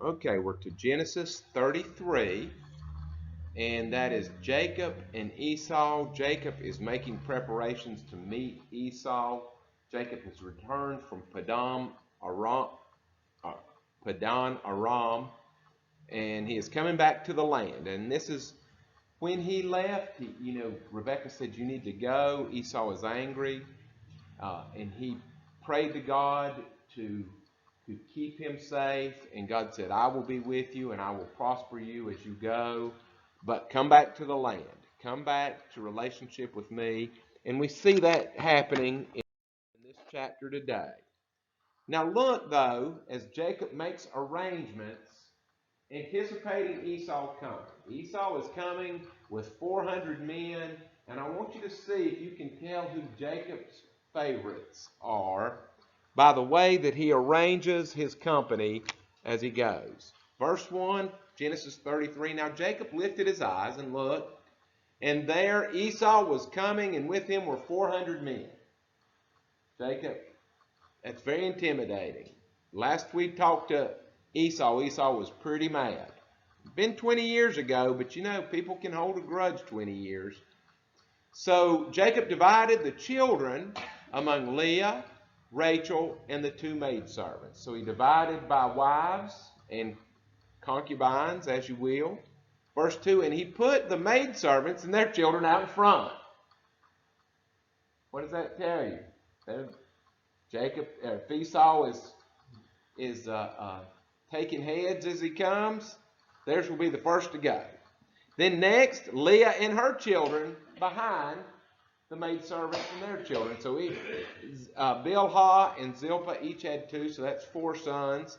Okay, we're to Genesis 33, and that is Jacob and Esau. Jacob is making preparations to meet Esau. Jacob has returned from uh, Padan Aram, and he is coming back to the land. And this is when he left. Rebecca said, "You need to go." Esau was angry, and he prayed to God to to keep him safe. And God said, "I will be with you, and I will prosper you as you go. But come back to the land. Come back to relationship with me." And we see that happening in this chapter today. Now look, though, as Jacob makes arrangements, anticipating Esau coming. Esau is coming with 400 men, and I want you to see if you can tell who Jacob's favorites are by the way that he arranges his company as he goes. Verse 1, Genesis 33. Now Jacob lifted his eyes and looked, and there Esau was coming, and with him were 400 men. Jacob, that's very intimidating. Last we talked to Esau, Esau was pretty mad. Been 20 years ago, but people can hold a grudge 20 years. So Jacob divided the children among Leah, Rachel, and the two maidservants. So he divided by wives and concubines, as you will. Verse 2, and he put the maidservants and their children out in front. What does that tell you? If Esau is taking heads as he comes, theirs will be the first to go. Then next, Leah and her children behind the maidservants and their children. So Bilhah and Zilpah each had two, so that's 4 sons.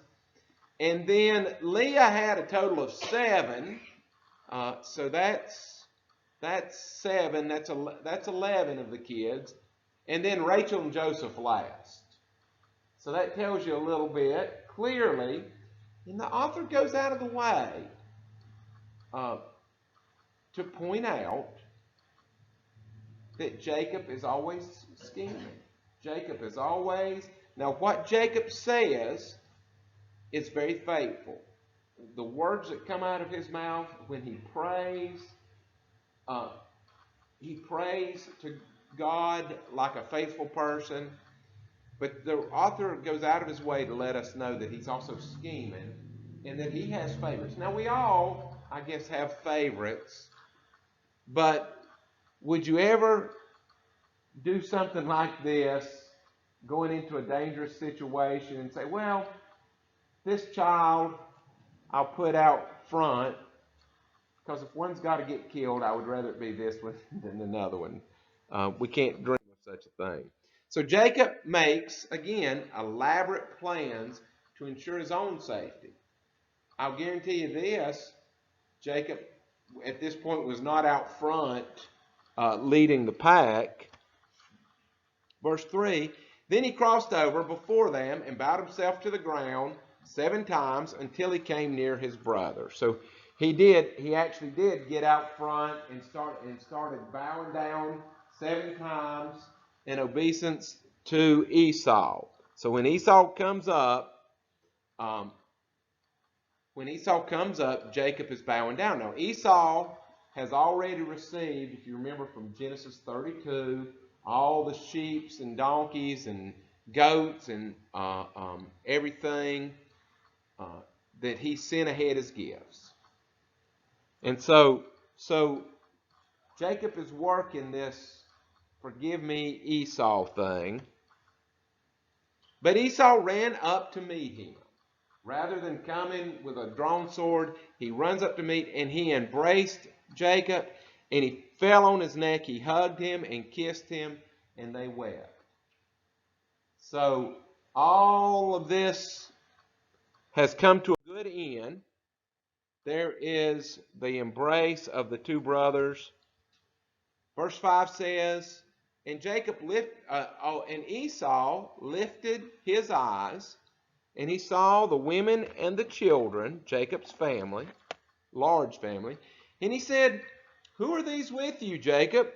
And then Leah had a total of 7. So that's 7. That's 11 of the kids. And then Rachel and Joseph last. So that tells you a little bit clearly. And the author goes out of the way to point out that Jacob is always scheming. Jacob is always... Now, what Jacob says is very faithful. The words that come out of his mouth when he prays to God like a faithful person. But the author goes out of his way to let us know that he's also scheming and that he has favorites. Now, we all, I guess, have favorites. But would you ever do something like this, going into a dangerous situation and say, well, this child I'll put out front because if one's got to get killed, I would rather it be this one than another one. We can't dream of such a thing. So Jacob makes, again, elaborate plans to ensure his own safety. I'll guarantee you this, Jacob at this point was not out front leading the pack. Verse 3, then he crossed over before them and bowed himself to the ground 7 times until he came near his brother. So he actually did get out front and started bowing down 7 times in obeisance to Esau. So when Esau comes up, Jacob is bowing down. Now Esau has already received, if you remember from Genesis 32, all the sheep and donkeys and goats and everything that he sent ahead as gifts. And so Jacob is working this forgive me Esau thing. But Esau ran up to meet him. Rather than coming with a drawn sword, he runs up to meet, and he embraced Jacob, and he fell on his neck. He hugged him and kissed him, and they wept. So all of this has come to a good end. There is the embrace of the 2 brothers. Verse 5 says, and Esau lifted his eyes, and he saw the women and the children, Jacob's family, large family, and he said, who are these with you, Jacob?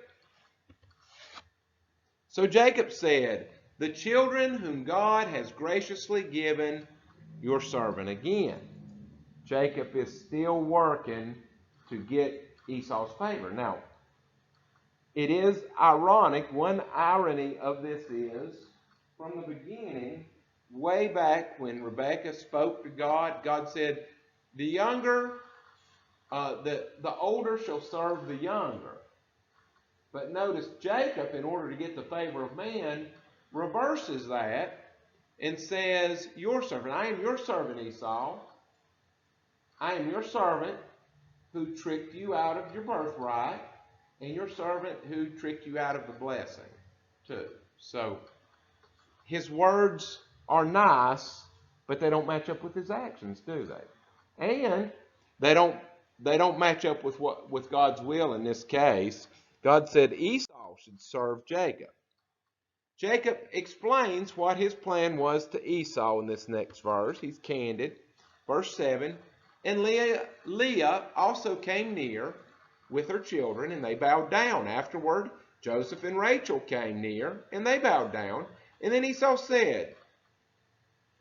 So Jacob said, the children whom God has graciously given your servant. Again, Jacob is still working to get Esau's favor. Now, it is ironic. One irony of this is, from the beginning, way back when Rebekah spoke to God, God said, the younger, the older shall serve the younger. But notice Jacob, in order to get the favor of man, reverses that and says, your servant, I am your servant, Esau. I am your servant who tricked you out of your birthright, and your servant who tricked you out of the blessing, too. So, his words are nice, but they don't match up with his actions, do they? And they don't match up with God's will in this case. God said Esau should serve Jacob. Jacob explains what his plan was to Esau in this next verse. He's candid. Verse 7, and Leah also came near with her children, and they bowed down. Afterward, Joseph and Rachel came near, and they bowed down. And then Esau said,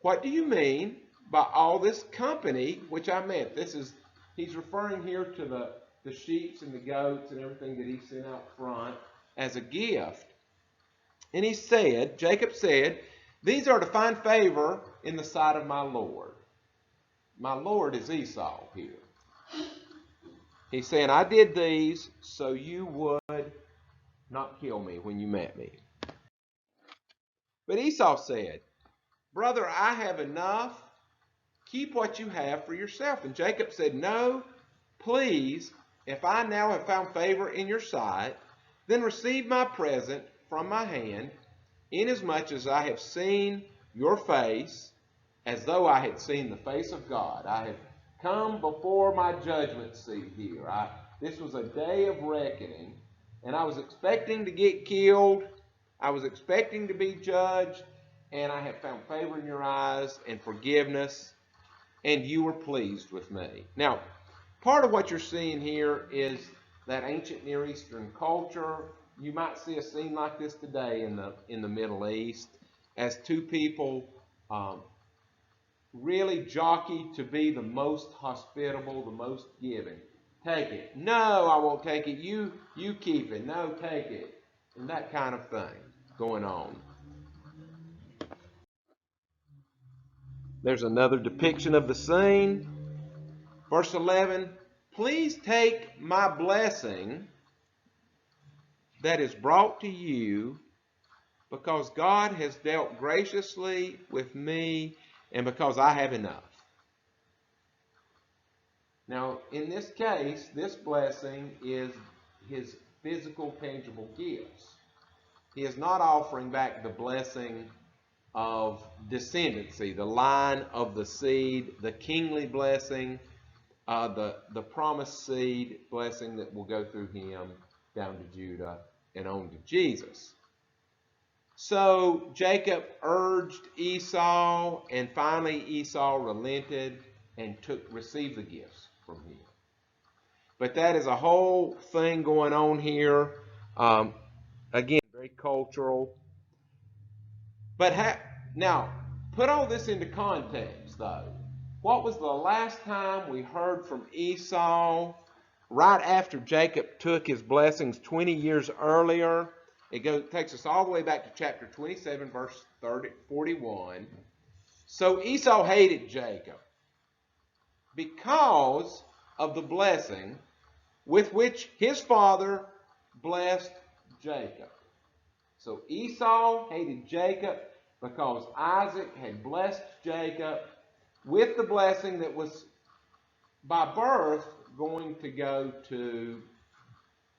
what do you mean by all this company which I met? He's referring here to the sheep and the goats and everything that he sent out front as a gift. And Jacob said, these are to find favor in the sight of my Lord. My Lord is Esau here. He's saying, I did these so you would not kill me when you met me. But Esau said, brother, I have enough. Keep what you have for yourself. And Jacob said, no, please, if I now have found favor in your sight, then receive my present from my hand, inasmuch as I have seen your face, as though I had seen the face of God. I have come before my judgment seat here. This was a day of reckoning, and I was expecting to get killed. I was expecting to be judged, and I have found favor in your eyes and forgiveness, and you were pleased with me. Now, part of what you're seeing here is that ancient Near Eastern culture. You might see a scene like this today in the Middle East, as two people really jockey to be the most hospitable, the most giving. Take it. No, I won't take it. You keep it. No, take it. And that kind of thing going on. There's another depiction of the scene. Verse 11, please take my blessing that is brought to you, because God has dealt graciously with me and because I have enough. Now, in this case, this blessing is his physical, tangible gifts. He is not offering back the blessing of descendancy, the line of the seed, the kingly blessing, the promised seed blessing that will go through him down to Judah and on to Jesus. So Jacob urged Esau, and finally Esau relented and received the gifts from him. But that is a whole thing going on here. Again, very cultural. But now, put all this into context, though. What was the last time we heard from Esau right after Jacob took his blessings 20 years earlier? It takes us all the way back to chapter 27, verse 41. So Esau hated Jacob because of the blessing with which his father blessed Jacob. So Esau hated Jacob because Isaac had blessed Jacob with the blessing that was by birth going to go to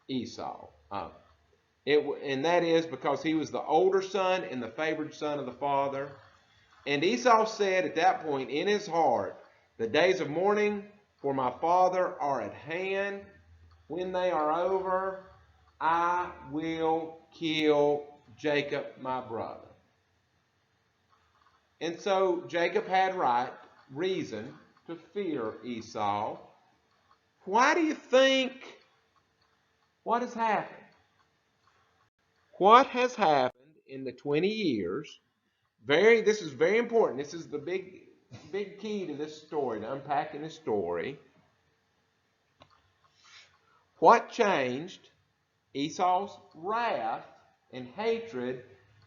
Esau. And that is because he was the older son and the favored son of the father. And Esau said at that point in his heart, the days of mourning for my father are at hand. When they are over, I will kill Jacob, my brother. And so Jacob had reason to fear Esau. Why do you think? What has happened? What has happened in the 20 years? This is very important. This is the big big key to this story, to unpacking this story. What changed Esau's wrath and hatred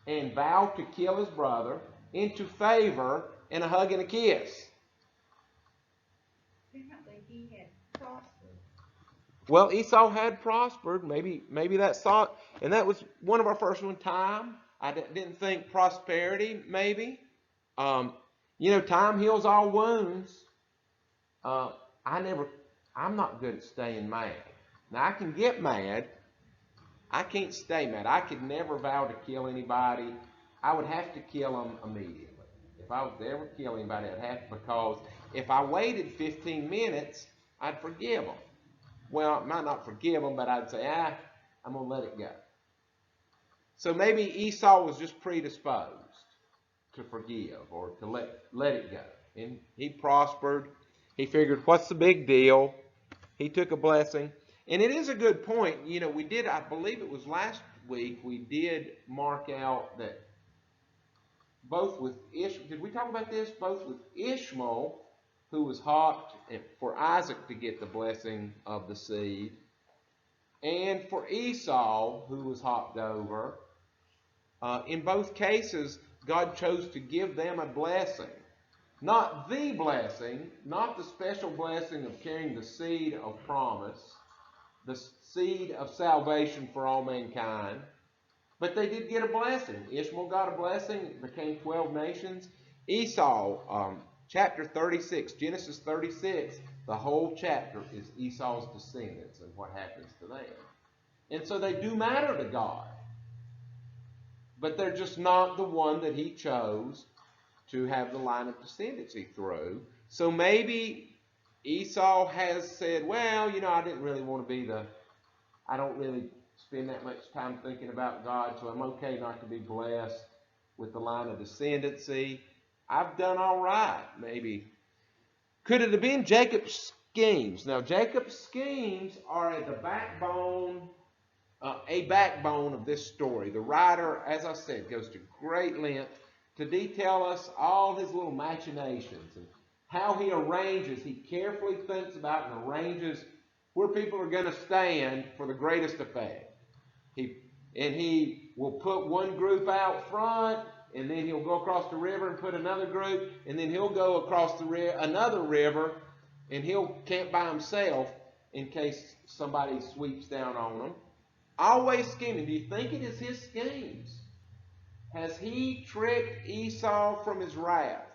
and vow to kill his brother into favor and a hug and a kiss? Apparently he had prospered. Well, Esau had prospered. Maybe that thought, and that was one of our first one. Time. I didn't think prosperity. Maybe. Um, time heals all wounds. Uh, I'm not good at staying mad. Now I can get mad. I can't stay mad. I could never vow to kill anybody. I would have to kill them immediately. If I was to ever kill anybody, I'd have to, because if I waited 15 minutes, I'd forgive them. Well, I might not forgive them, but I'd say, I'm going to let it go. So maybe Esau was just predisposed to forgive or to let it go. And he prospered. He figured, what's the big deal? He took a blessing. And it is a good point. We did, I believe it was last week, we did mark out that both with Ishmael, did we talk about this? Both with Ishmael, who was hopped for Isaac to get the blessing of the seed, and for Esau, who was hopped over. In both cases, God chose to give them a blessing. Not the blessing, not the special blessing of carrying the seed of promise, the seed of salvation for all mankind, but they did get a blessing. Ishmael got a blessing, became 12 nations. Esau, chapter 36, Genesis 36, the whole chapter is Esau's descendants and what happens to them. And so they do matter to God. But they're just not the one that he chose to have the line of descendancy through. So maybe Esau has said, well, I didn't really want to be I don't really spend that much time thinking about God, so I'm okay not to be blessed with the line of descendancy. I've done all right, maybe. Could it have been Jacob's schemes? Now, Jacob's schemes are at the backbone of this story. The writer, as I said, goes to great length to detail us all his little machinations and how he arranges. He carefully thinks about and arranges where people are going to stand for the greatest effect. He will put one group out front, and then he'll go across the river and put another group, and then he'll go across another river, and he'll camp by himself in case somebody sweeps down on him. Always scheming. Do you think it is his schemes? Has he tricked Esau from his wrath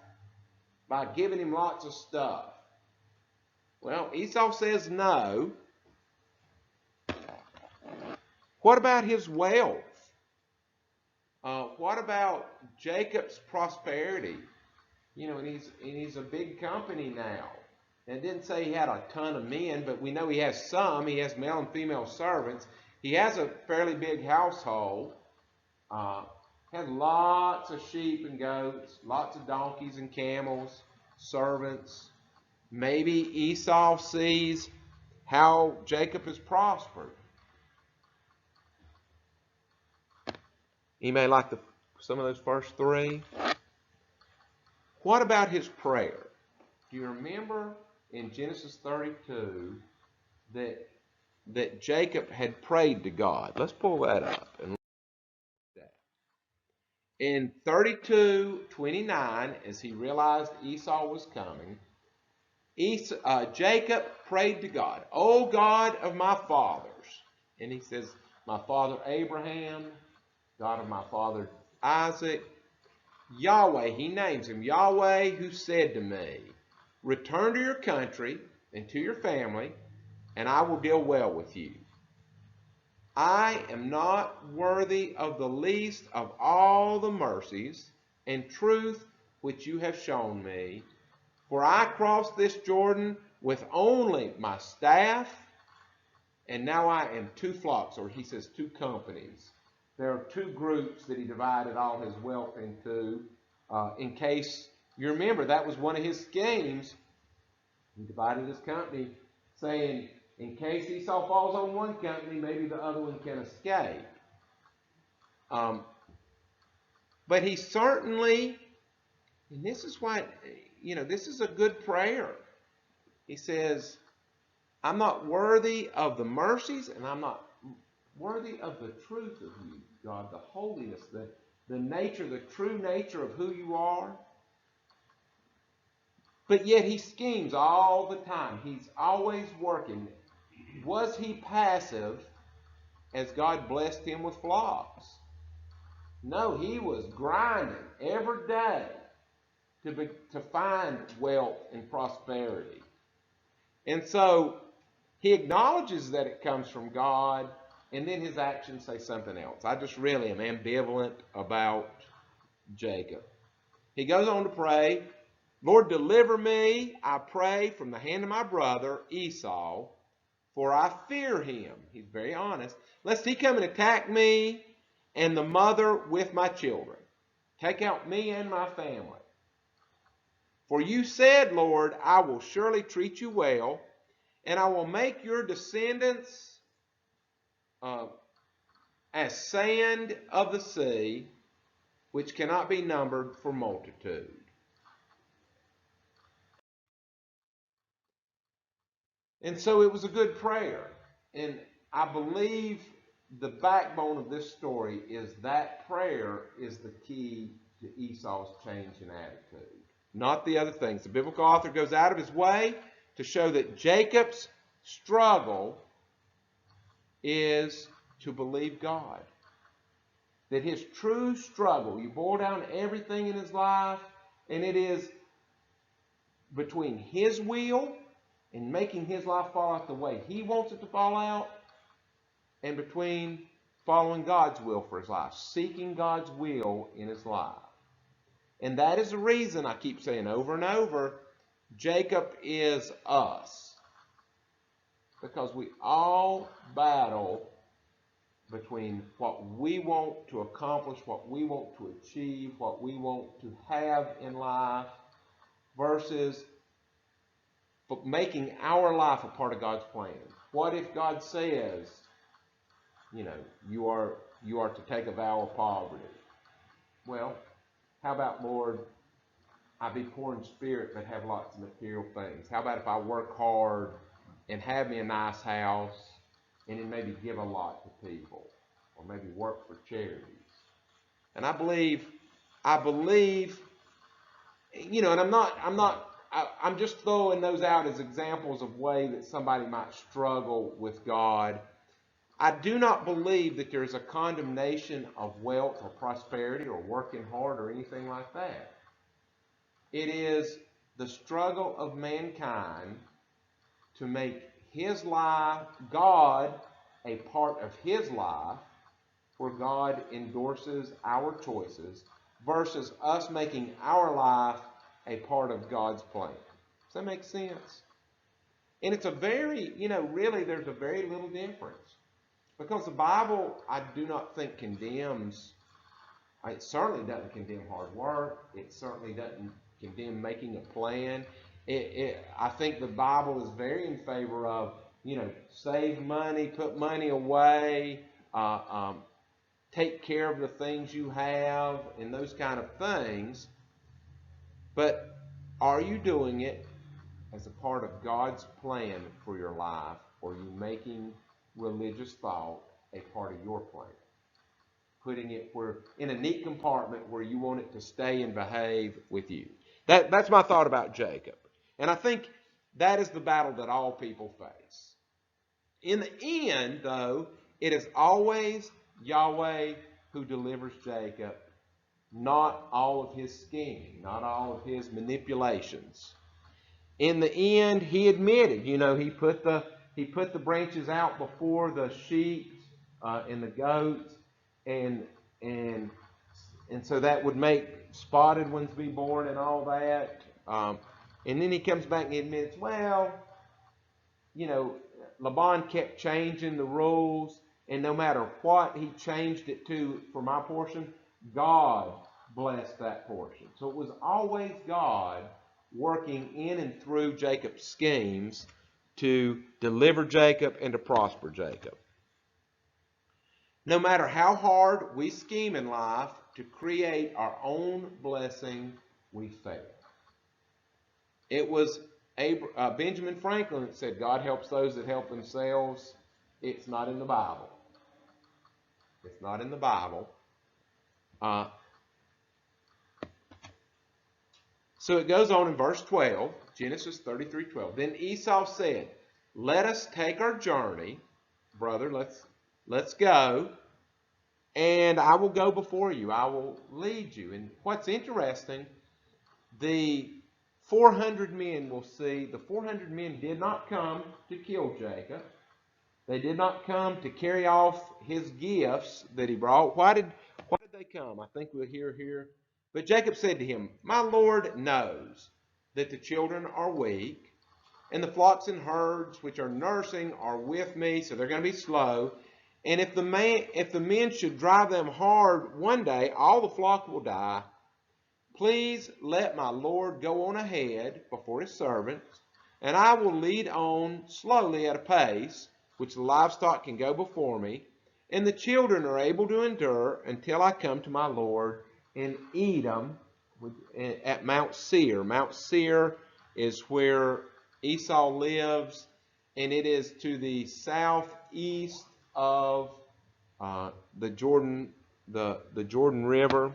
by giving him lots of stuff? Well, Esau says no. What about his wealth? What about Jacob's prosperity? And he's a big company now. And it didn't say he had a ton of men, but we know he has some. He has male and female servants. He has a fairly big household. Has lots of sheep and goats, lots of donkeys and camels, servants. Maybe Esau sees how Jacob has prospered. He may like some of those first three. What about his prayer? Do you remember in Genesis 32 that Jacob had prayed to God? Let's pull that up and look at that. In 32:29, as he realized Esau was coming, Jacob prayed to God, "O God of my fathers," and he says, "My father Abraham, God of my father Isaac, Yahweh," he names him, "Yahweh who said to me, return to your country and to your family, and I will deal well with you. I am not worthy of the least of all the mercies and truth which you have shown me, for I crossed this Jordan with only my staff, and now I am two flocks," or he says two companies. There are two groups that he divided all his wealth into. In case you remember, that was one of his schemes. He divided his company, saying, in case Esau falls on one company, maybe the other one can escape. But he certainly, and this is why, this is a good prayer. He says, I'm not worthy of the mercies, and I'm not worthy of the truth of you, God, the holiness, the nature, the true nature of who you are. But yet he schemes all the time. He's always working. Was he passive as God blessed him with flocks? No, he was grinding every day to find wealth and prosperity. And so he acknowledges that it comes from God, and then his actions say something else. I just really am ambivalent about Jacob. He goes on to pray, Lord, deliver me, I pray, from the hand of my brother Esau, for I fear him. He's very honest. Lest he come and attack me and the mother with my children. Take out me and my family. For you said, Lord, I will surely treat you well, and I will make your descendants as sand of the sea, which cannot be numbered for multitude. And so it was a good prayer. And I believe the backbone of this story is that prayer is the key to Esau's change in attitude, not the other things. The biblical author goes out of his way to show that Jacob's struggle is to believe God. That his true struggle, you boil down everything in his life, and it is between his will and making his life fall out the way he wants it to fall out, and between following God's will for his life, seeking God's will in his life. And that is the reason I keep saying over and over, Jacob is us. Because we all battle between what we want to accomplish, what we want to achieve, what we want to have in life, versus making our life a part of God's plan. What if God says, you are to take a vow of poverty? Well, how about, Lord, I be poor in spirit but have lots of material things? How about if I work hard and have me a nice house and then maybe give a lot to people, or maybe work for charities? And I believe, and I'm just throwing those out as examples of way that somebody might struggle with God. I do not believe that there's a condemnation of wealth or prosperity or working hard or anything like that. It is the struggle of mankind to make his life, God, a part of his life, where God endorses our choices, versus us making our life a part of God's plan. Does that make sense? And it's a very, really there's a very little difference. Because the Bible, I do not think condemns, it certainly doesn't condemn hard work. It certainly doesn't condemn making a plan. I think the Bible is very in favor of, save money, put money away, take care of the things you have, and those kind of things. But are you doing it as a part of God's plan for your life, or are you making religious thought a part of your plan? Putting it in a neat compartment where you want it to stay and behave with you. That's my thought about Jacob. And I think that is the battle that all people face. In the end, though, it is always Yahweh who delivers Jacob, not all of his scheming, not all of his manipulations. In the end, he admitted, he put the branches out before the sheep and the goats, and so that would make spotted ones be born and all that. And then he comes back and he admits, well, Laban kept changing the rules, and no matter what he changed it to for my portion, God blessed that portion. So it was always God working in and through Jacob's schemes to deliver Jacob and to prosper Jacob. No matter how hard we scheme in life to create our own blessing, we fail. It was Benjamin Franklin that said, God helps those that help themselves. It's not in the Bible. It's not in the Bible. So it goes on in verse 12, Genesis 33:12. Then Esau said, let us take our journey, brother, let's go, and I will go before you. I will lead you. And what's interesting, the 400 men, we'll see, the 400 men did not come to kill Jacob. They did not come to carry off his gifts that he brought. Why did they come? I think we'll hear here. But Jacob said to him, my Lord knows that the children are weak, and the flocks and herds which are nursing are with me, so they're going to be slow. And if the men should drive them hard one day, all the flock will die. Please let my Lord go on ahead before his servants, and I will lead on slowly at a pace which the livestock can go before me, and the children are able to endure until I come to my Lord in Edom at Mount Seir. Mount Seir is where Esau lives, and it is to the southeast of the Jordan River.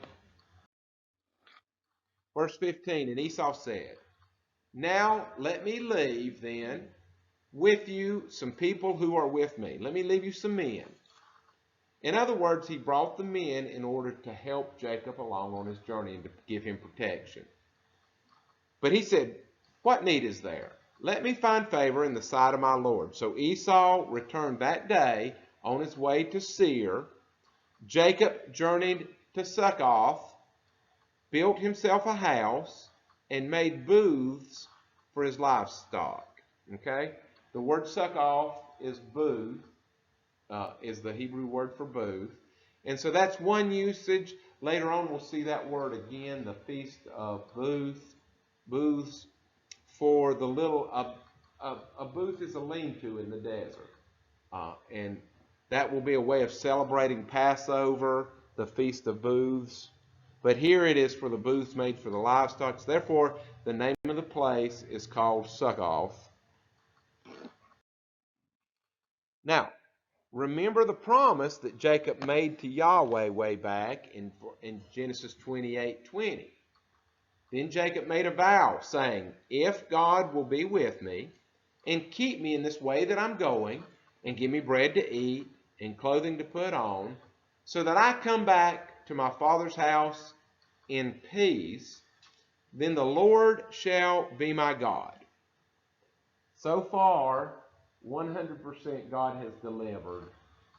Verse 15, and Esau said, now let me leave then with you some people who are with me. Let me leave you some men. In other words, he brought the men in order to help Jacob along on his journey and to give him protection. But he said, what need is there? Let me find favor in the sight of my Lord. So Esau returned that day on his way to Seir. Jacob journeyed to Succoth, built himself a house, and made booths for his livestock. Okay? The word Succoth is booth, is the Hebrew word for booth. And so that's one usage. Later on we'll see that word again, the Feast of Booths, for the little, a booth is a lean-to in the desert. And that will be a way of celebrating Passover, the Feast of Booths. But here it is for the booths made for the livestock. Therefore, the name of the place is called Succoth. Now, remember the promise that Jacob made to Yahweh way back in Genesis 28:20. Then Jacob made a vow, saying, if God will be with me and keep me in this way that I'm going, and give me bread to eat and clothing to put on, so that I come back to my father's house in peace, then the Lord shall be my God. So far, 100% God has delivered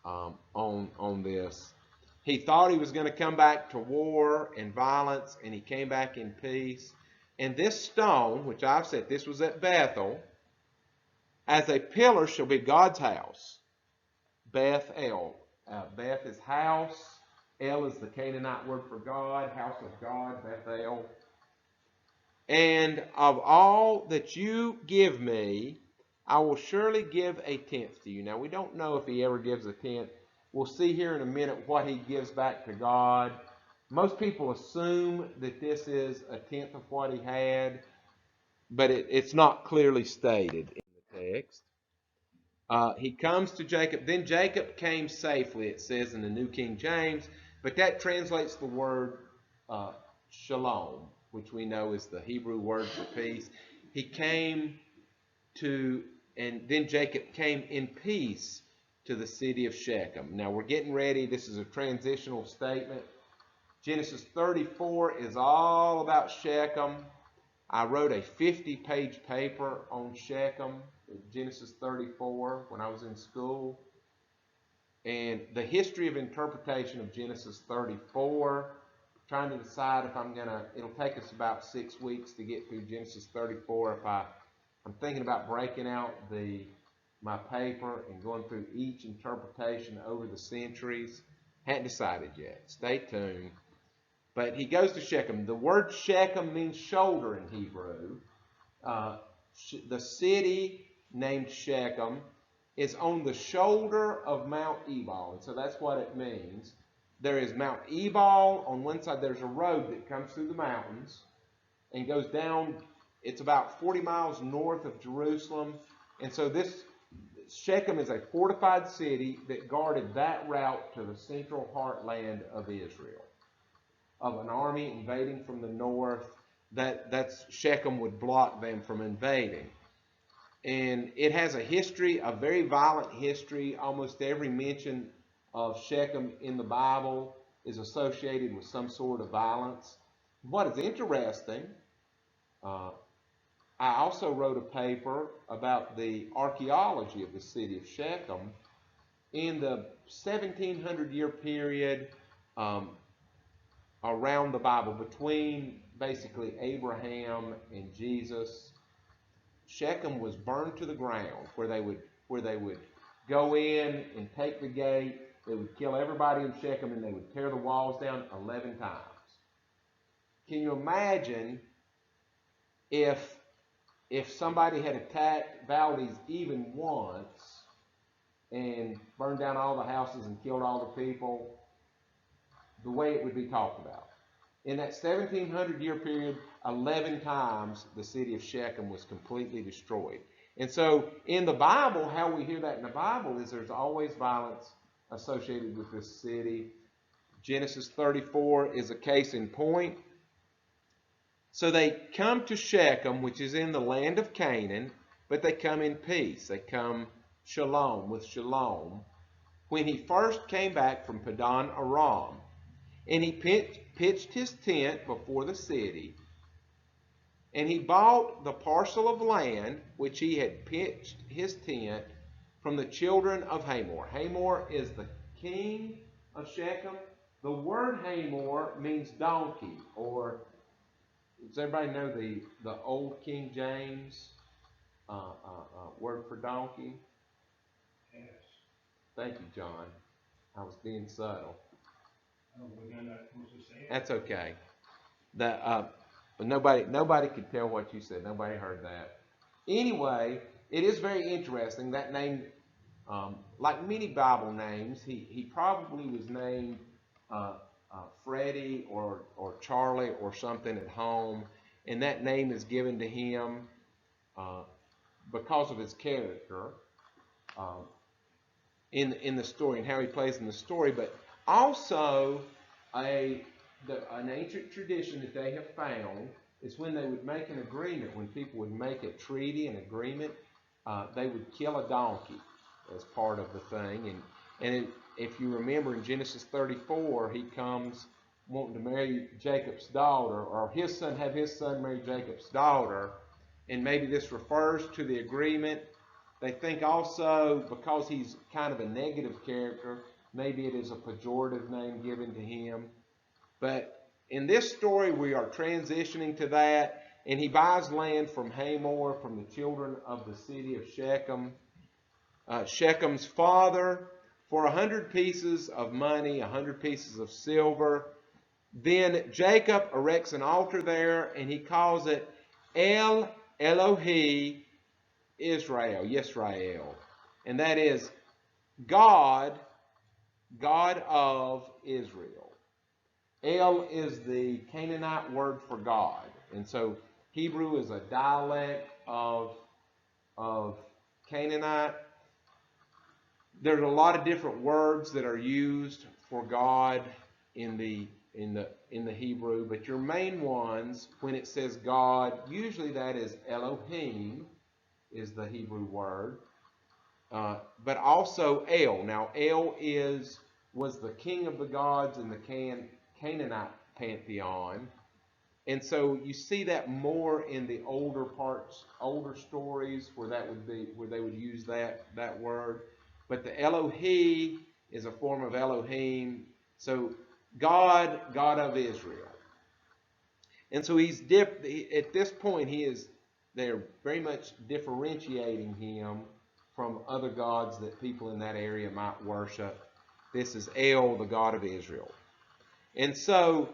on this. He thought he was going to come back to war and violence, and he came back in peace. And this stone, which I've said, this was at Bethel, as a pillar shall be God's house. Beth El. Beth is house. El is the Canaanite word for God, house of God, Bethel. And of all that you give me, I will surely give a tenth to you. Now, we don't know if he ever gives a tenth. We'll see here in a minute what he gives back to God. Most people assume that this is a tenth of what he had, but it's not clearly stated in the text. He comes to Jacob. Then Jacob came safely, it says in the New King James, but that translates the word shalom, which we know is the Hebrew word for peace. He came to, and then Jacob came in peace to the city of Shechem. Now we're getting ready. This is a transitional statement. Genesis 34 is all about Shechem. I wrote a 50-page paper on Shechem, Genesis 34, when I was in school. And the history of interpretation of Genesis 34, trying to decide if I'm going to, it'll take us about 6 weeks to get through Genesis 34. I'm thinking about breaking out my paper and going through each interpretation over the centuries. Hadn't decided yet. Stay tuned. But he goes to Shechem. The word Shechem means shoulder in Hebrew. The city named Shechem is on the shoulder of Mount Ebal. And so that's what it means. There is Mount Ebal on one side. There's a road that comes through the mountains and goes down. it's about 40 miles north of Jerusalem. And so this Shechem is a fortified city that guarded that route to the central heartland of Israel. Of an army invading from the north, that's Shechem would block them from invading. And it has a history, a very violent history. Almost every mention of Shechem in the Bible is associated with some sort of violence. What is interesting, uh, I also wrote a paper about the archaeology of the city of Shechem in the 1700-year period around the Bible, between basically Abraham and Jesus. Shechem was burned to the ground, where they would go in and take the gate. They would kill everybody in Shechem, and they would tear the walls down 11 times. Can you imagine if somebody had attacked Valdez even once and burned down all the houses and killed all the people, the way it would be talked about? In that 1700-year period, 11 times the city of Shechem was completely destroyed. And so in the Bible, how we hear that in the Bible is there's always violence associated with this city. Genesis 34 is a case in point. So they come to Shechem, which is in the land of Canaan, but they come in peace. They come shalom, with shalom. When he first came back from Padan Aram, and he pitched his tent before the city, and he bought the parcel of land which he had pitched his tent from the children of Hamor. Hamor is the king of Shechem. The word Hamor means donkey, or does everybody know the old King James word for donkey? Yes. Thank you, John. I was being subtle. Oh, we're not supposed to say it? That's okay. Nobody could tell what you said. Nobody heard that. Anyway, it is very interesting. That name, like many Bible names, he probably was named Freddie or Charlie or something at home, and that name is given to him because of his character in the story and how he plays in the story, but also an ancient tradition that they have found is when they would make an agreement, when people would make a treaty, an agreement, they would kill a donkey as part of the thing. And if you remember in Genesis 34, he comes wanting to marry Jacob's daughter, or have his son marry Jacob's daughter, and maybe this refers to the agreement. They think also, because he's kind of a negative character, maybe it is a pejorative name given to him. But in this story, we are transitioning to that, and he buys land from Hamor, from the children of the city of Shechem. Shechem's father, for 100 pieces of money, 100 pieces of silver. Then Jacob erects an altar there, and he calls it El Elohi Israel, Yisrael. And that is God, God of Israel. El is the Canaanite word for God. And so Hebrew is a dialect of Canaanite. There's a lot of different words that are used for God in the Hebrew, but your main ones, when it says God, usually that is Elohim, is the Hebrew word, but also El. Now El was the king of the gods in the Canaanite pantheon, and so you see that more in the older stories where they would use that word. But the Elohi is a form of Elohim, so God of Israel. And so at this point they're very much differentiating him from other gods that people in that area might worship. This is El, the God of Israel. And so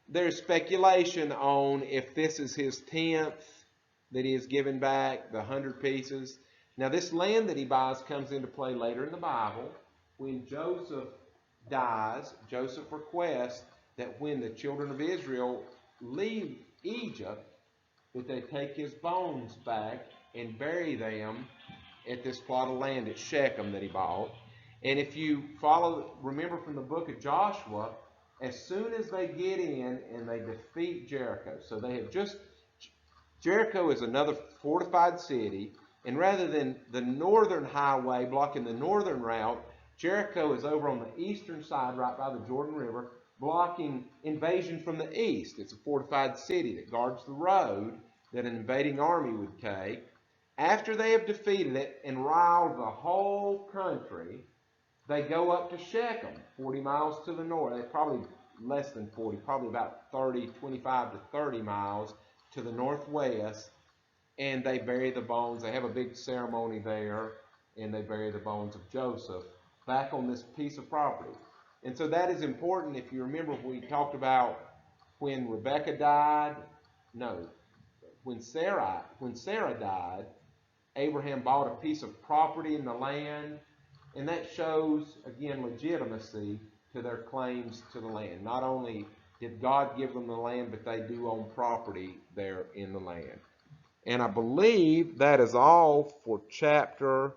there's speculation on if this is his 10th that he has given back, the 100 pieces. Now this land that he buys comes into play later in the Bible. When Joseph dies, Joseph requests that when the children of Israel leave Egypt, that they take his bones back and bury them at this plot of land at Shechem that he bought. And if you remember from the book of Joshua, as soon as they get in and they defeat Jericho, so they have just, Jericho is another fortified city, and rather than the northern highway blocking the northern route, Jericho is over on the eastern side right by the Jordan River, blocking invasion from the east. It's a fortified city that guards the road that an invading army would take. After they have defeated it and riled the whole country, they go up to Shechem, 40 miles to the north. They're probably less than 40, probably about 25 to 30 miles to the northwest, and they bury the bones. They have a big ceremony there, and they bury the bones of Joseph back on this piece of property. And so that is important. If you remember, we talked about when Rebecca died. No, when Sarah died, Abraham bought a piece of property in the land, and that shows, again, legitimacy to their claims to the land. Not only did God give them the land, but they do own property there in the land. And I believe that is all for chapter,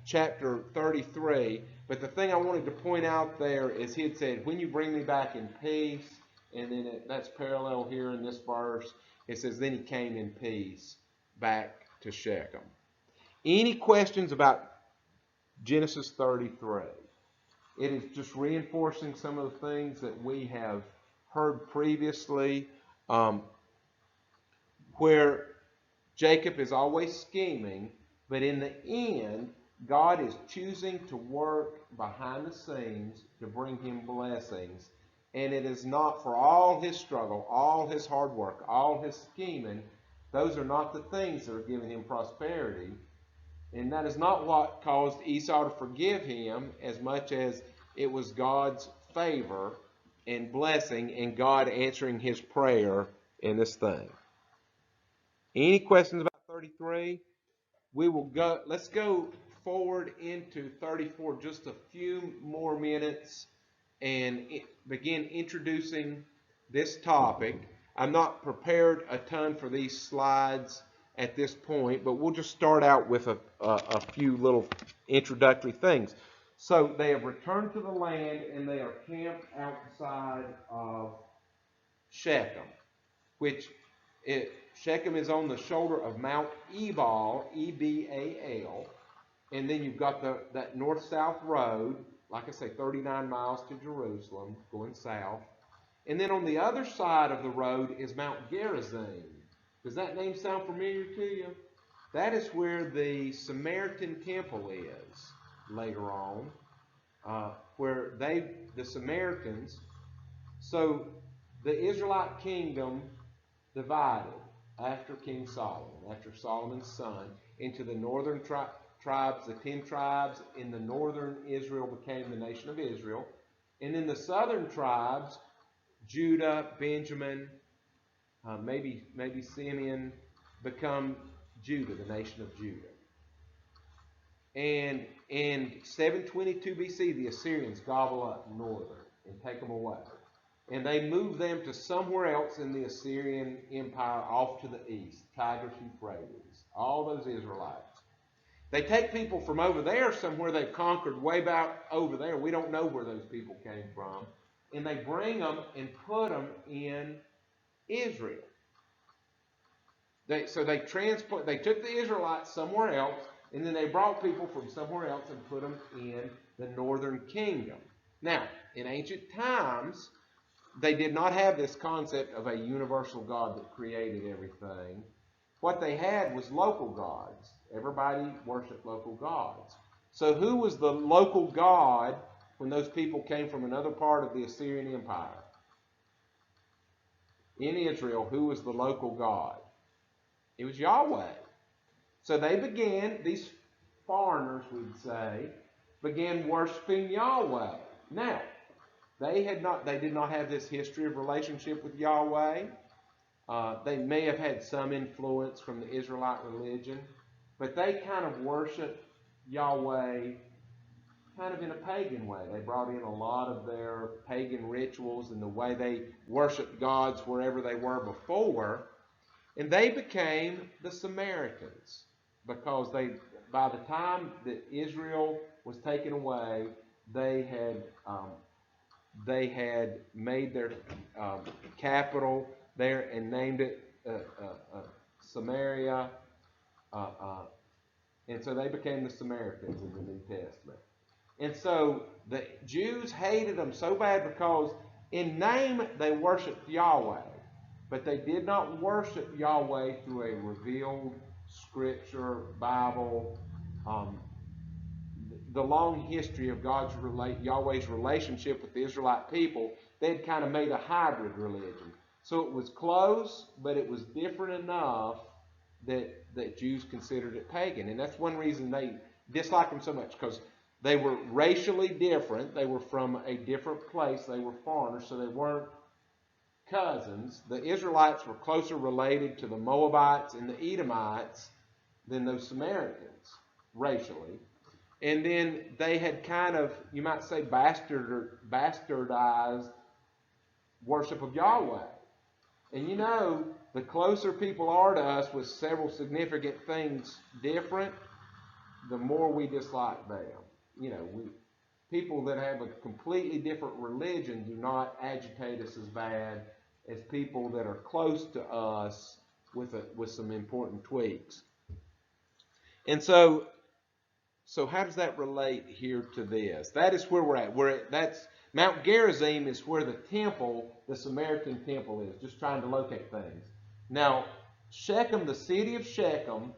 chapter 33. But the thing I wanted to point out there is he had said, when you bring me back in peace, and then that's parallel here in this verse. It says, then he came in peace back to Shechem. Any questions about Genesis 33? It is just reinforcing some of the things that we have heard previously, where Jacob is always scheming, but in the end, God is choosing to work behind the scenes to bring him blessings. And it is not for all his struggle, all his hard work, all his scheming. Those are not the things that are giving him prosperity. And that is not what caused Esau to forgive him as much as it was God's favor and blessing and God answering his prayer in this thing. Any questions about 33? Let's go forward into 34 just a few more minutes and begin introducing this topic. I'm not prepared a ton for these slides at this point, but we'll just start out with a few little introductory things. So they have returned to the land and they are camped outside of Shechem, which Shechem is on the shoulder of Mount Ebal, E-B-A-L, and then you've got that north-south road, like I say, 39 miles to Jerusalem, going south. And then on the other side of the road is Mount Gerizim. Does that name sound familiar to you? That is where the Samaritan temple is later on, where the Samaritans, so the Israelite kingdom divided after King Solomon, after Solomon's son, into the northern tribes, the 10 tribes in the northern Israel became the nation of Israel. And then the southern tribes, Judah, Benjamin, maybe Simeon, become Judah, the nation of Judah. And in 722 BC, the Assyrians gobble up northern and take them away. And they move them to somewhere else in the Assyrian Empire off to the east, Tigris, Euphrates, all those Israelites. They take people from over there somewhere they've conquered way back over there. We don't know where those people came from. And they bring them and put them in Israel. They took the Israelites somewhere else, and then they brought people from somewhere else and put them in the northern kingdom. Now, in ancient times, they did not have this concept of a universal God that created everything. What they had was local gods. Everybody worshiped local gods. So who was the local god when those people came from another part of the Assyrian Empire? In Israel, who was the local god? It was Yahweh. So these foreigners would say, began worshiping Yahweh. Now, they did not have this history of relationship with Yahweh. They may have had some influence from the Israelite religion, but they kind of worshiped Yahweh kind of in a pagan way. They brought in a lot of their pagan rituals and the way they worshiped gods wherever they were before. And they became the Samaritans because by the time that Israel was taken away, they had made their capital there and named it Samaria, and so they became the Samaritans in the New Testament. And so the Jews hated them so bad because in name they worshiped Yahweh, but they did not worship Yahweh through a revealed scripture, Bible, the long history of Yahweh's relationship with the Israelite people. They'd kind of made a hybrid religion. So it was close, but it was different enough that Jews considered it pagan. And that's one reason they disliked them so much, because they were racially different. They were from a different place. They were foreigners, so they weren't cousins. The Israelites were closer related to the Moabites and the Edomites than those Samaritans, racially. And then they had kind of, you might say, bastardized worship of Yahweh. And you know, the closer people are to us with several significant things different, the more we dislike them. You know, people that have a completely different religion do not agitate us as bad as people that are close to us with some important tweaks. And so how does that relate here to this? That is where we're at. That's Mount Gerizim is where the temple, the Samaritan temple, is. Just trying to locate things. Now, Shechem, the city of Shechem,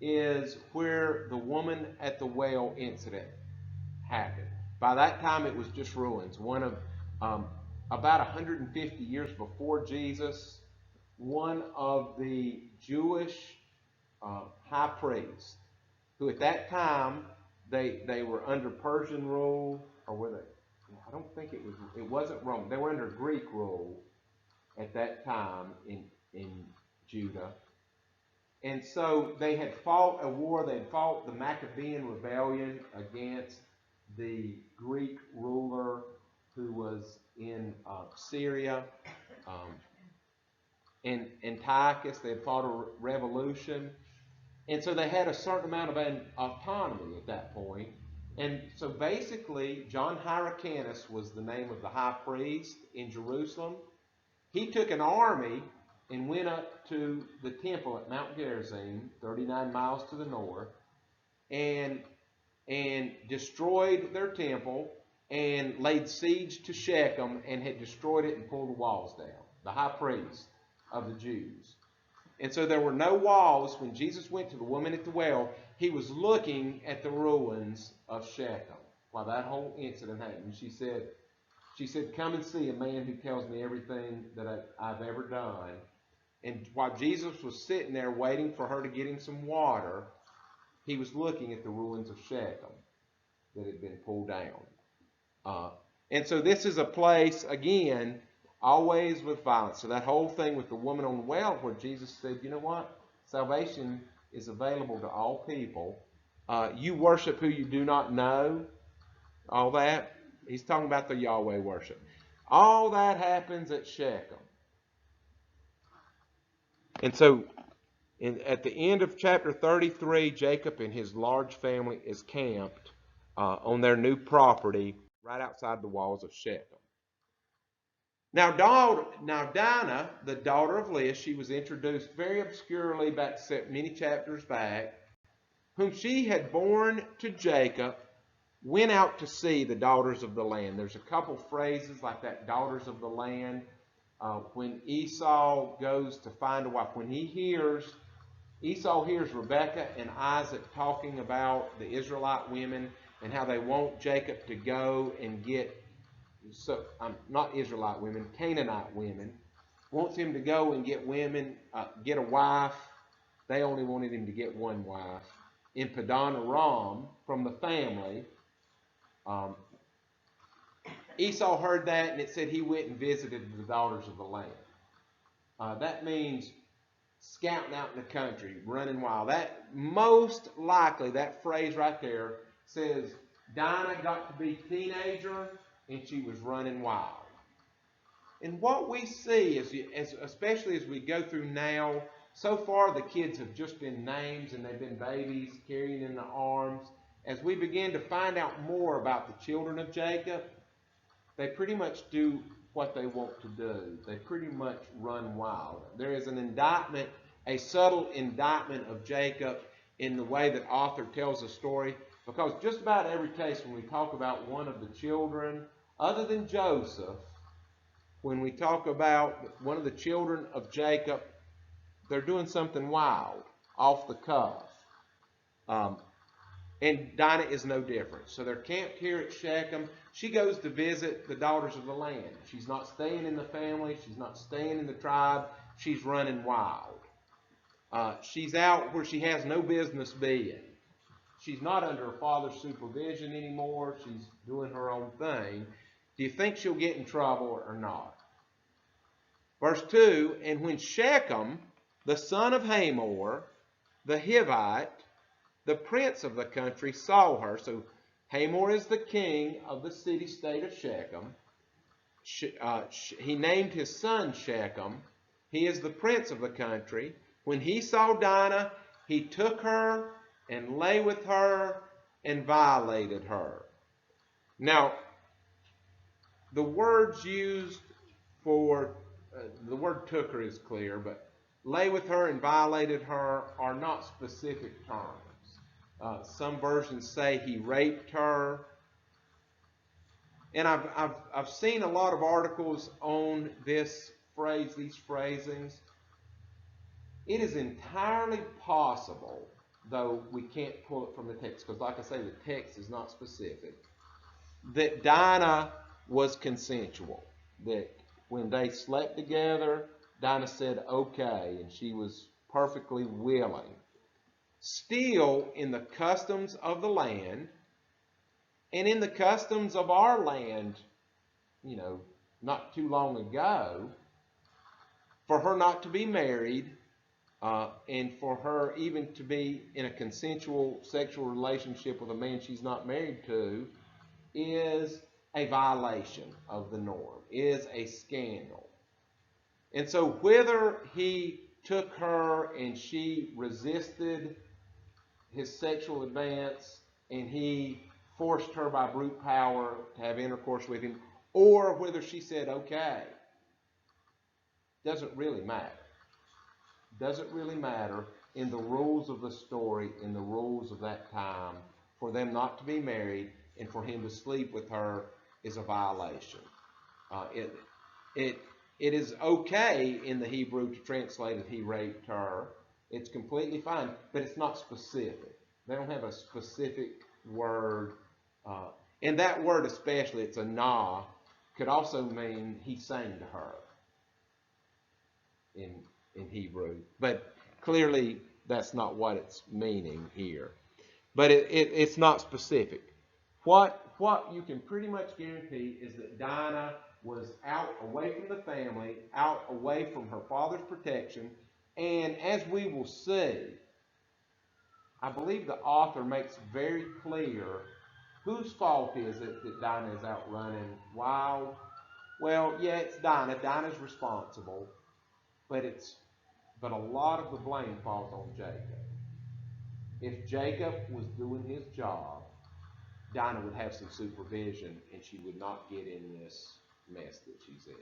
is where the woman at the well incident happened. By that time, it was just ruins. One of about 150 years before Jesus, one of the Jewish high priests, who at that time they were under Persian rule, or were they? I don't think it wasn't Rome. They were under Greek rule at that time in Judah. And so they had fought a war. They had fought the Maccabean rebellion against the Greek ruler who was in Syria, and Antiochus. They had fought a revolution. And so they had a certain amount of autonomy at that point. And so basically, John Hyrcanus was the name of the high priest in Jerusalem. He took an army and went up to the temple at Mount Gerizim, 39 miles to the north, and destroyed their temple and laid siege to Shechem and had destroyed it and pulled the walls down, the high priest of the Jews. And so there were no walls. When Jesus went to the woman at the well, he was looking at the ruins of Shechem while that whole incident happened. She said, come and see a man who tells me everything that I've ever done. And while Jesus was sitting there waiting for her to get him some water, he was looking at the ruins of Shechem that had been pulled down. And so this is a place, again, always with violence. So that whole thing with the woman on the well, where Jesus said, you know what? Salvation is available to all people. You worship who you do not know. All that. He's talking about the Yahweh worship. All that happens at Shechem. And so at the end of chapter 33, Jacob and his large family is camped on their new property right outside the walls of Shechem. Now Dinah, the daughter of Leah, she was introduced very obscurely back many chapters back, whom she had borne to Jacob, went out to see the daughters of the land. There's a couple phrases like that, daughters of the land. When Esau goes to find a wife, when Esau hears Rebekah and Isaac talking about the Israelite women and how they want Jacob to go and get, not Israelite women, Canaanite women, wants him to go and get women, get a wife. They only wanted him to get one wife. In Padan Aram, from the family, Esau heard that, and it said he went and visited the daughters of the land. That means scouting out in the country, running wild. That most likely, that phrase right there says Dinah got to be teenager, and she was running wild. And what we see, especially as we go through now, so far the kids have just been names and they've been babies carrying in the arms. As we begin to find out more about the children of Jacob, they pretty much do what they want to do. They pretty much run wild. There is an indictment, a subtle indictment of Jacob in the way that author tells the story, because just about every case when we talk about one of the children, other than Joseph, when we talk about one of the children of Jacob, they're doing something wild, off the cuff. And Dinah is no different. So they're camped here at Shechem. She goes to visit the daughters of the land. She's not staying in the family. She's not staying in the tribe. She's running wild. She's out where she has no business being. She's not under her father's supervision anymore. She's doing her own thing. Do you think she'll get in trouble or not? Verse 2, and when Shechem, the son of Hamor, the Hivite, the prince of the country, saw her. So Hamor is the king of the city-state of Shechem. He named his son Shechem. He is the prince of the country. When he saw Dinah, he took her and lay with her and violated her. Now, the words used for, the word took her is clear, but lay with her and violated her are not specific terms. Some versions say he raped her. And I've seen a lot of articles on this phrase, these phrasings. It is entirely possible, though we can't pull it from the text, because like I say, the text is not specific, that Dinah was consensual. That when they slept together, Dinah said okay, and she was perfectly willing. Still, in the customs of the land, and in the customs of our land, not too long ago, for her not to be married, and for her even to be in a consensual sexual relationship with a man she's not married to, is a violation of the norm, is a scandal. And so whether he took her and she resisted his sexual advance and he forced her by brute power to have intercourse with him, or whether she said okay, doesn't really matter. Doesn't really matter in the rules of the story, in the rules of that time. For them not to be married and for him to sleep with her is a violation. It is okay in the Hebrew to translate that he raped her. It's completely fine, but it's not specific. They don't have a specific word. And that word especially, it's a na, could also mean he sang to her in Hebrew. But clearly that's not what it's meaning here. But it's not specific. What you can pretty much guarantee is that Dinah was out away from the family, out away from her father's protection, and as we will see, I believe the author makes very clear whose fault is it that Dinah is out running wild. Well, yeah, it's Dinah. Dinah's responsible, but a lot of the blame falls on Jacob. If Jacob was doing his job, Dinah would have some supervision and she would not get in this mess that she's in.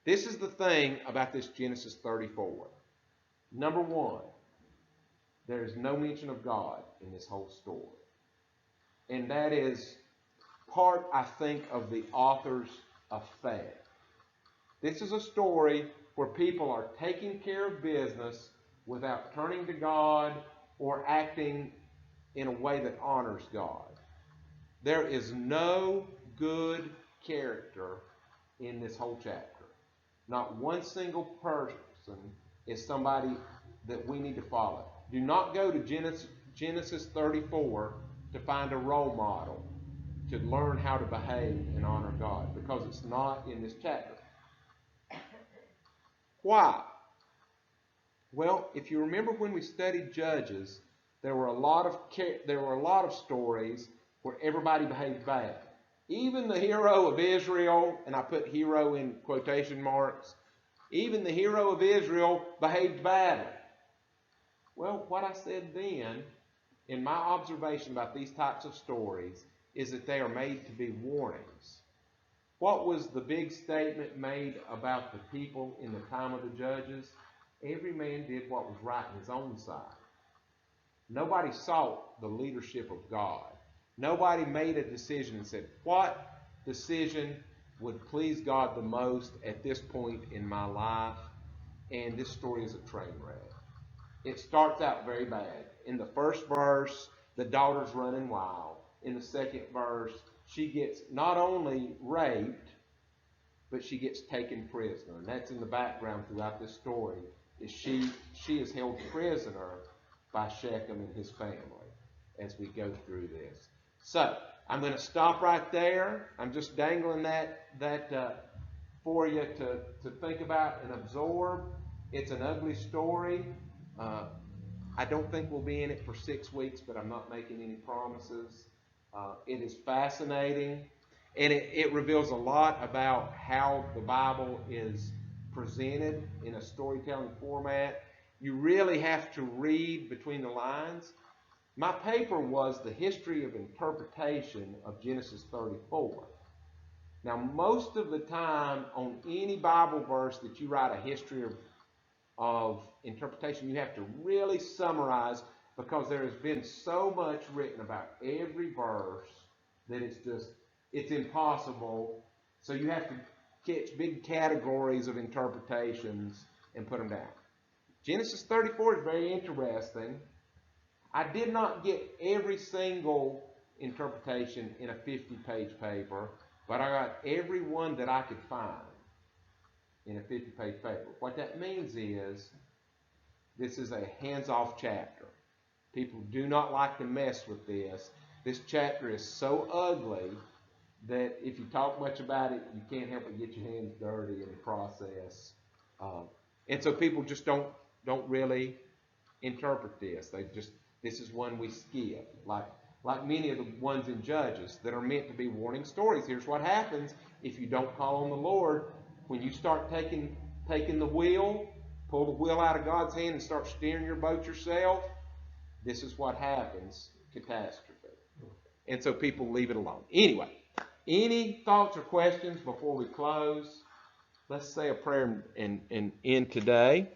This is the thing about this Genesis 34. Number one, there is no mention of God in this whole story. And that is part, I think, of the author's effect. This is a story where people are taking care of business without turning to God or acting in a way that honors God. There is no good character in this whole chapter. Not one single person is somebody that we need to follow. Do not go to Genesis 34 to find a role model to learn how to behave and honor God, because it's not in this chapter. Why? Well, if you remember when we studied Judges, there were a lot of stories where everybody behaved bad. Even the hero of Israel, and I put hero in quotation marks, even the hero of Israel behaved badly. Well, what I said then, in my observation about these types of stories, is that they are made to be warnings. What was the big statement made about the people in the time of the judges? Every man did what was right in his own sight. Nobody sought the leadership of God. Nobody made a decision and said, what decision would please God the most at this point in my life? And this story is a train wreck. It starts out very bad. In the first verse, the daughter's running wild. In the second verse, she gets not only raped, but she gets taken prisoner. And that's in the background throughout this story, is she is held prisoner by Shechem and his family as we go through this. So, I'm going to stop right there. I'm just dangling that for you to think about and absorb. It's an ugly story. I don't think we'll be in it for 6 weeks, but I'm not making any promises. It is fascinating, and it reveals a lot about how the Bible is presented in a storytelling format. You really have to read between the lines. My paper was the history of interpretation of Genesis 34. Now, most of the time on any Bible verse that you write a history of interpretation, you have to really summarize, because there has been so much written about every verse that it's impossible. So you have to catch big categories of interpretations and put them down. Genesis 34 is very interesting. I did not get every single interpretation in a 50-page paper, but I got every one that I could find in a 50-page paper. What that means is this is a hands-off chapter. People do not like to mess with this. This chapter is so ugly that if you talk much about it, you can't help but get your hands dirty in the process. And so people just don't really interpret this. This is one we skip. Like many of the ones in Judges that are meant to be warning stories. Here's what happens if you don't call on the Lord. When you start taking the wheel, pull the wheel out of God's hand and start steering your boat yourself, this is what happens, catastrophe. And so people leave it alone. Anyway, any thoughts or questions before we close? Let's say a prayer and end today.